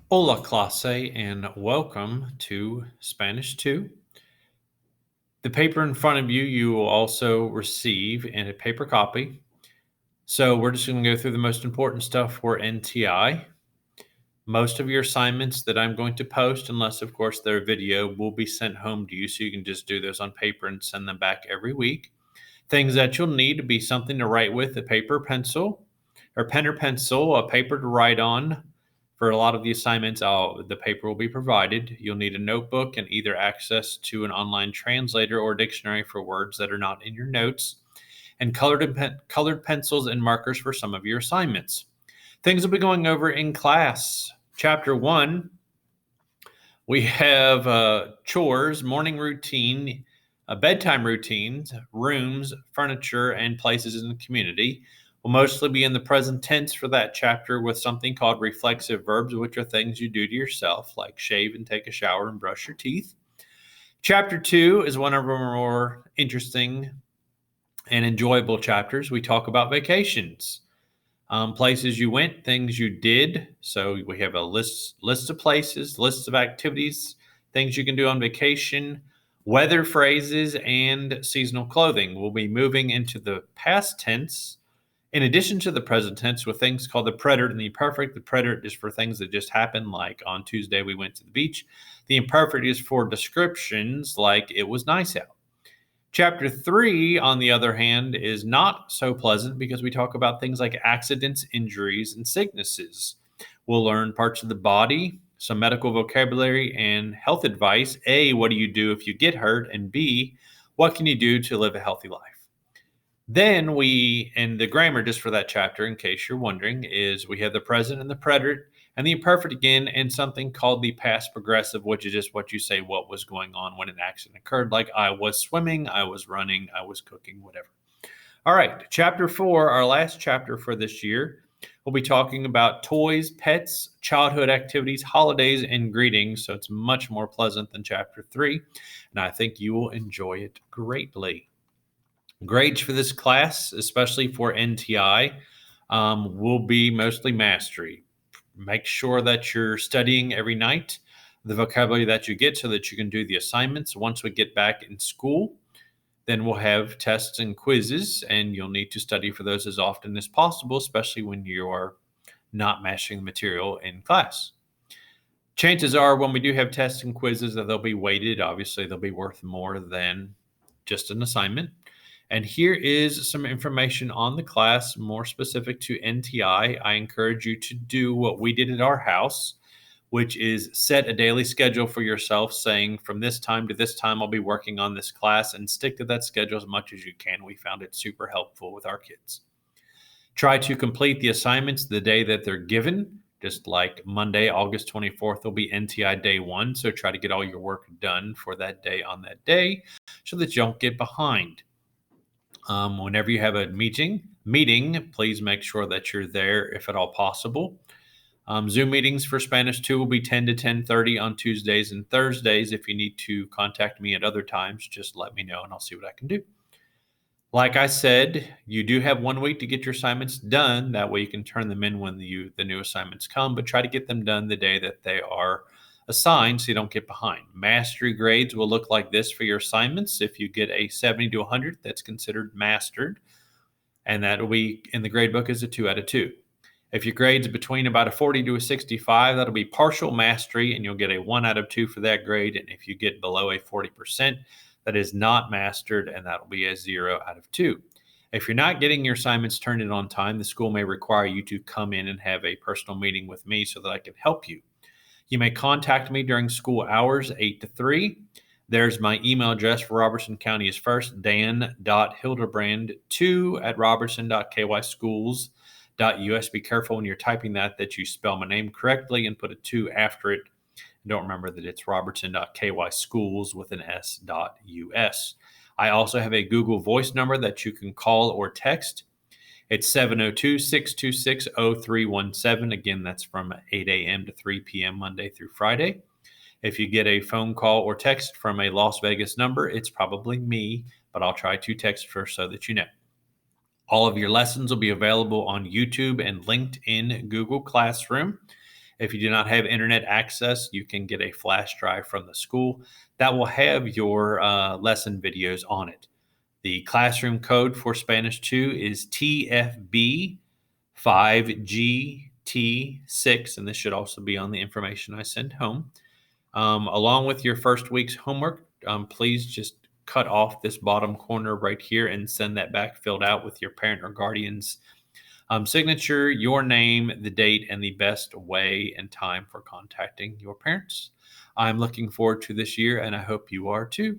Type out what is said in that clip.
Hola clase and welcome to Spanish 2. The paper in front of you, you will also receive in a paper copy. So we're just going to go through the most important stuff for NTI. Most of your assignments that I'm going to post, unless of course they're video, will be sent home to you so you can just do those on paper and send them back every week. Things that you'll need to be something to write with, a paper, pencil, or pen or pencil, a paper to write on. For a lot of the assignments, the paper will be provided. You'll need a notebook and either access to an online translator or dictionary for words that are not in your notes, and colored pencils and markers for some of your assignments. Things we'll be going over in class. Chapter 1, we have chores, morning routine, bedtime routines, rooms, furniture, and places in the community. We'll mostly be in the present tense for that chapter with something called reflexive verbs, which are things you do to yourself, like shave and take a shower and brush your teeth. Chapter 2 is one of our more interesting and enjoyable chapters. We talk about vacations. Places you went, things you did. So we have a list of places, lists of activities, things you can do on vacation, weather phrases, and seasonal clothing. We'll be moving into the past tense in addition to the present tense with things called the preterite and the imperfect. The preterite is for things that just happened, like on Tuesday we went to the beach. The imperfect is for descriptions like it was nice out. Chapter 3, on the other hand, is not so pleasant because we talk about things like accidents, injuries, and sicknesses. We'll learn parts of the body, some medical vocabulary, and health advice. A, what do you do if you get hurt? And B, what can you do to live a healthy life? Then and the grammar just for that chapter, in case you're wondering, is we have the present and the preterite and the imperfect again, and something called the past progressive, which is just what you say what was going on when an accident occurred, like I was swimming, I was running, I was cooking, whatever. All right, chapter 4, our last chapter for this year, we'll be talking about toys, pets, childhood activities, holidays, and greetings. So it's much more pleasant than chapter 3, and I think you will enjoy it greatly. Grades for this class, especially for NTI, will be mostly mastery. Make sure that you're studying every night the vocabulary that you get so that you can do the assignments. Once we get back in school, then we'll have tests and quizzes, and you'll need to study for those as often as possible, especially when you are not mastering the material in class. Chances are when we do have tests and quizzes that they'll be weighted. Obviously, they'll be worth more than just an assignment. And here is some information on the class more specific to NTI. I encourage you to do what we did at our house, which is set a daily schedule for yourself saying from this time to this time, I'll be working on this class, and stick to that schedule as much as you can. We found it super helpful with our kids. Try to complete the assignments the day that they're given. Just like Monday, August 24th will be NTI day 1. So try to get all your work done for that day on that day so that you don't get behind. Whenever you have a meeting, please make sure that you're there if at all possible. Zoom meetings for Spanish 2 will be 10 to 10:30 on Tuesdays and Thursdays. If you need to contact me at other times, just let me know and I'll see what I can do. Like I said, you do have 1 week to get your assignments done. That way you can turn them in when the new assignments come, but try to get them done the day that they are assigned so you don't get behind. Mastery grades will look like this for your assignments. If you get a 70 to 100, that's considered mastered, and that will be in the grade book as a 2 out of 2. If your grade's between about a 40 to a 65, that'll be partial mastery, and you'll get a 1 out of 2 for that grade. And if you get below a 40%, that is not mastered, and that'll be a 0 out of 2. If you're not getting your assignments turned in on time, the school may require you to come in and have a personal meeting with me so that I can help you. You may contact me during school hours, 8 to 3. There's my email address for Robertson County is first, dan.hildebrand2@robertson.kyschools.us. Be careful when you're typing that you spell my name correctly and put a 2 after it. And don't remember that it's robertson.kyschools with an s.us. I also have a Google Voice number that you can call or text. It's 702-626-0317. Again, that's from 8 a.m. to 3 p.m. Monday through Friday. If you get a phone call or text from a Las Vegas number, it's probably me, but I'll try to text first so that you know. All of your lessons will be available on YouTube and linked in Google Classroom. If you do not have internet access, you can get a flash drive from the school that will have your lesson videos on it. The classroom code for Spanish 2 is TFB 5GT6, and this should also be on the information I send home. Along with your first week's homework, please just cut off this bottom corner right here and send that back filled out with your parent or guardian's signature, your name, the date, and the best way and time for contacting your parents. I'm looking forward to this year, and I hope you are too.